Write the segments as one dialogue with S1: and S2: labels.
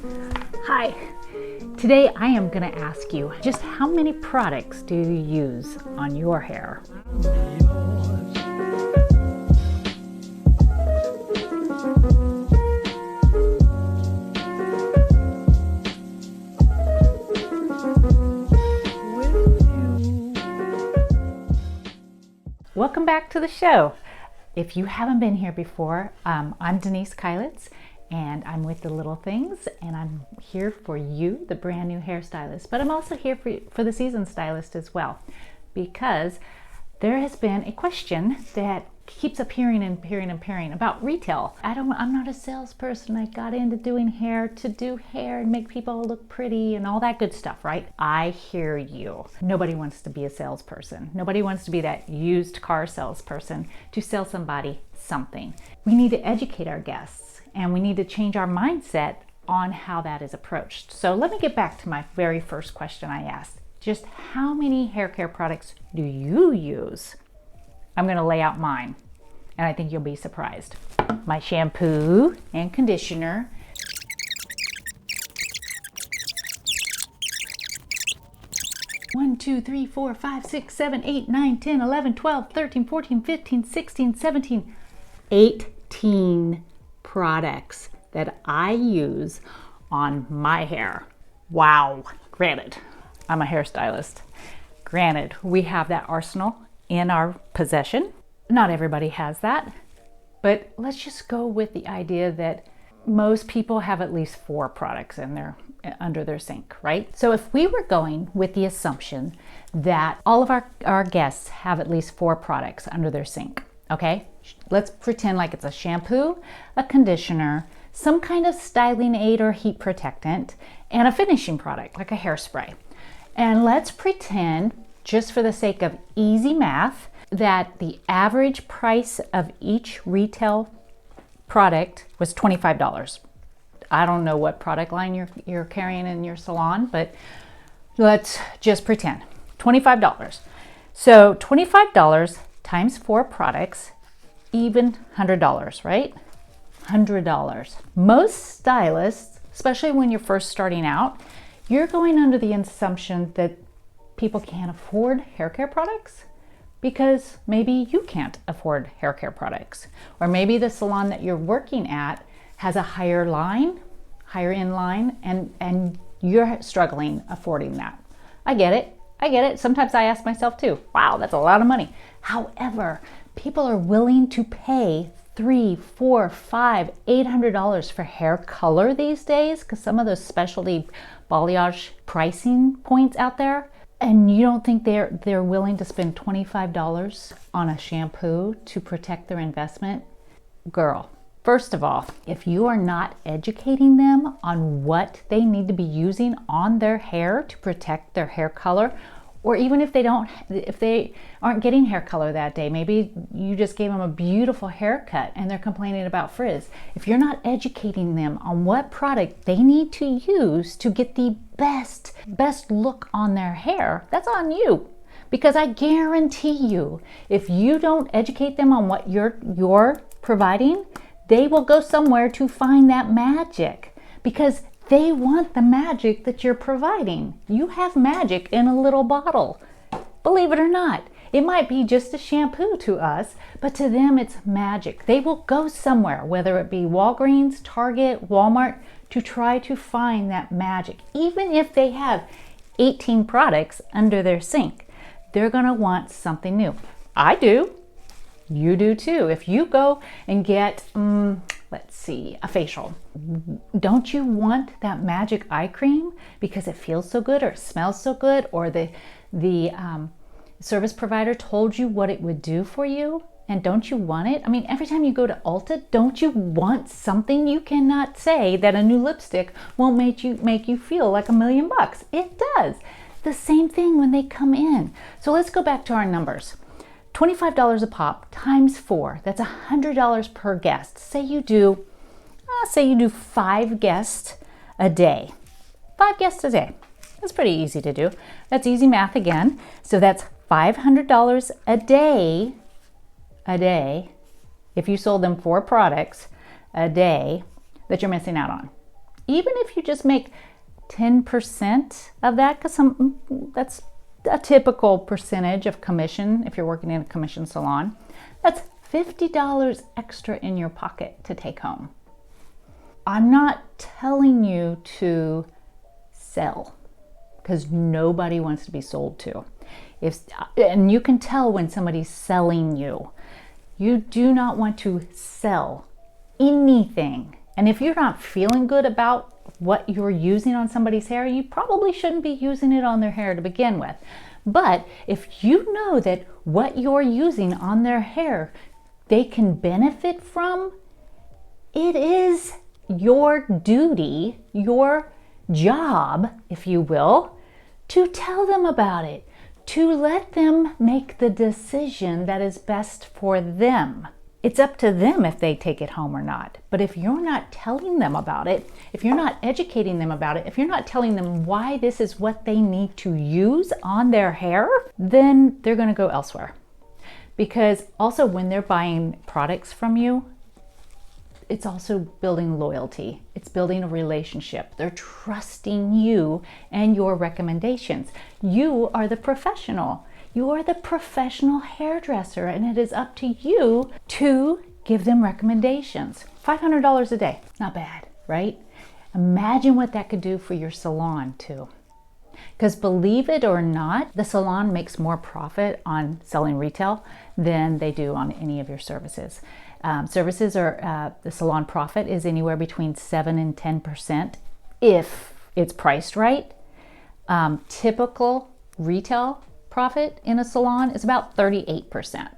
S1: Hi, today I am going to ask you just how many products do you use on your hair? Welcome back to the show. If you haven't been here before, I'm Denise Keilitz, and I'm with The Little Things, and I'm here for you, the brand new hairstylist. But I'm also here for the seasoned stylist as well, because there has been a question that keeps appearing about retail. I'm not a salesperson. I got into doing hair to do hair and make people look pretty and all that good stuff, right? I hear you. Nobody wants to be a salesperson. Nobody wants to be that used car salesperson to sell somebody something. We need to educate our guests, and we need to change our mindset on how that is approached. So let me get back to my very first question I asked. Just how many hair care products do you use? I'm going to lay out mine, and I think you'll be surprised. My shampoo and conditioner, one, 2, 3, 4, 5, 6, 7, 8, 9, 10, 11, 12, 13, 14, 15, 16, 17, 18 products that I use on my hair. Wow. Granted, I'm a hairstylist. Granted, we have that arsenal in our possession. Not everybody has that, but let's just go with the idea that most people have at least 4 products under their sink, right? So if we were going with the assumption that all of our guests have at least 4 products under their sink, okay? Let's pretend like it's a shampoo, a conditioner, some kind of styling aid or heat protectant, and a finishing product like a hairspray. And let's pretend, just for the sake of easy math, that the average price of each retail product was $25. I don't know what product line you're carrying in your salon, but let's just pretend $25. So $25 times 4 products, even $100, right? $100. Most stylists, especially when you're first starting out, you're going under the assumption that people can't afford hair care products because maybe you can't afford hair care products. Or maybe the salon that you're working at has a higher end line, and you're struggling affording that. I get it. Sometimes I ask myself too, wow, that's a lot of money. However, people are willing to pay $300, $400, $500, $800 for hair color these days, because some of those specialty balayage pricing points out there, and you don't think they're willing to spend $25 on a shampoo to protect their investment? Girl, first of all, if you are not educating them on what they need to be using on their hair to protect their hair color, or even if they aren't getting hair color that day, maybe you just gave them a beautiful haircut and they're complaining about frizz. If you're not educating them on what product they need to use to get the best look on their hair, that's on you. Because I guarantee you, if you don't educate them on what you're providing, they will go somewhere to find that magic, because they want the magic that you're providing. You have magic in a little bottle. Believe it or not, it might be just a shampoo to us, but to them it's magic. They will go somewhere, whether it be Walgreens, Target, Walmart, to try to find that magic. Even if they have 18 products under their sink, they're gonna want something new. I do. You do too. If you go and get, let's see, a facial, don't you want that magic eye cream because it feels so good or it smells so good, or the service provider told you what it would do for you? And don't you want it? I mean, every time you go to Ulta, don't you want something? You cannot say that a new lipstick won't make you feel like $1 million. It does. The same thing when they come in. So let's go back to our numbers. $25 a pop times 4, that's $100 per guest. Say you do 5 guests a day. 5 guests a day. That's pretty easy to do. That's easy math again. So that's $500 a day if you sold them 4 products a day that you're missing out on. Even if you just make 10% of that, because that's a typical percentage of commission if you're working in a commission salon, that's $50 extra in your pocket to take home. I'm not telling you to sell, because nobody wants to be sold to. And you can tell when somebody's selling you. You do not want to sell anything. And if you're not feeling good about what you're using on somebody's hair, you probably shouldn't be using it on their hair to begin with. But if you know that what you're using on their hair, they can benefit from, it is your duty, your job, if you will, to tell them about it, to let them make the decision that is best for them. It's up to them if they take it home or not. But if you're not telling them about it, if you're not educating them about it, if you're not telling them why this is what they need to use on their hair, then they're going to go elsewhere. Because also when they're buying products from you, it's also building loyalty. It's building a relationship. They're trusting you and your recommendations. You are the professional. You are the professional hairdresser, and it is up to you to give them recommendations. $500 a day, not bad, right? Imagine what that could do for your salon too. Because believe it or not, the salon makes more profit on selling retail than they do on any of your services. Services are, the salon profit is anywhere between 7 and 10% if it's priced right. Typical retail profit in a salon is about 38%.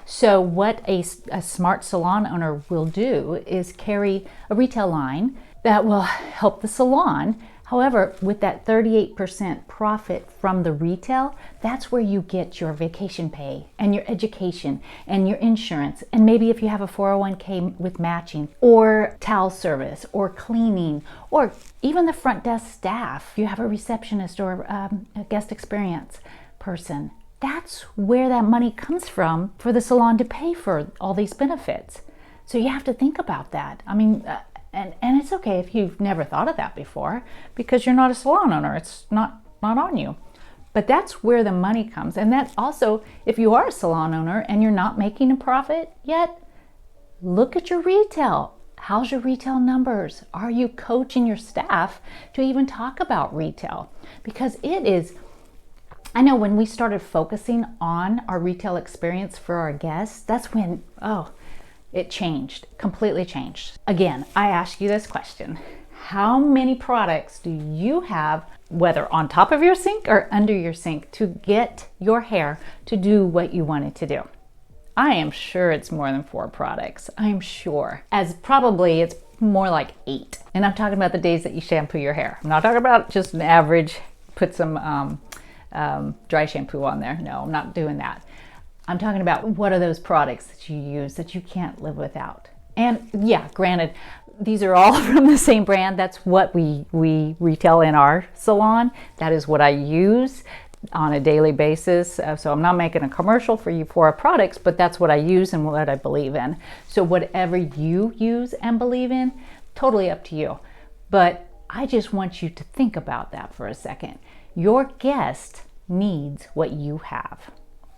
S1: So what a smart salon owner will do is carry a retail line that will help the salon. However, with that 38% profit from the retail, that's where you get your vacation pay and your education and your insurance. And maybe if you have a 401k with matching, or towel service, or cleaning, or even the front desk staff, you have a receptionist or a guest experience person. That's where that money comes from for the salon to pay for all these benefits. So you have to think about that. I mean, and it's okay if you've never thought of that before, because you're not a salon owner. It's not on you. But that's where the money comes. And that also, if you are a salon owner and you're not making a profit yet, look at your retail. How's your retail numbers? Are you coaching your staff to even talk about retail? Because it is, I know when we started focusing on our retail experience for our guests, that's when, it changed, completely changed. Again, I ask you this question: how many products do you have, whether on top of your sink or under your sink, to get your hair to do what you want it to do? I am sure it's more than 4 products. I'm sure. As probably it's more like 8. And I'm talking about the days that you shampoo your hair. I'm not talking about just an average, put some dry shampoo on there. No, I'm not doing that. I'm talking about what are those products that you use that you can't live without. And yeah, granted, these are all from the same brand. That's what we retail in our salon. That is what I use on a daily basis. So I'm not making a commercial for Euphoria products, but that's what I use and what I believe in. So whatever you use and believe in, totally up to you. But I just want you to think about that for a second. Your guest needs what you have.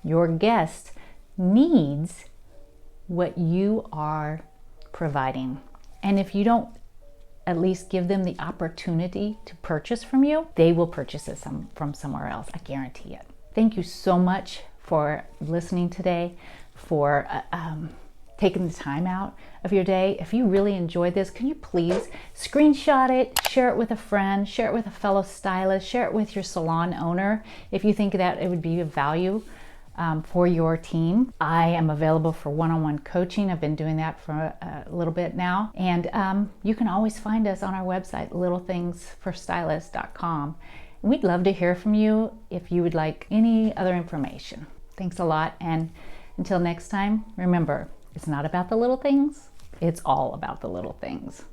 S1: Your guest needs what you are providing. And if you don't at least give them the opportunity to purchase from you, they will purchase it from somewhere else. I guarantee it. Thank you so much for listening today, for taking the time out of your day. If you really enjoyed this, can you please screenshot it, share it with a friend, share it with a fellow stylist, share it with your salon owner if you think that it would be of value for your team. I am available for one-on-one coaching. I've been doing that for a little bit now. And you can always find us on our website, littlethingsforstylists.com. We'd love to hear from you if you would like any other information. Thanks a lot. And until next time, remember, it's not about the little things. It's all about the little things.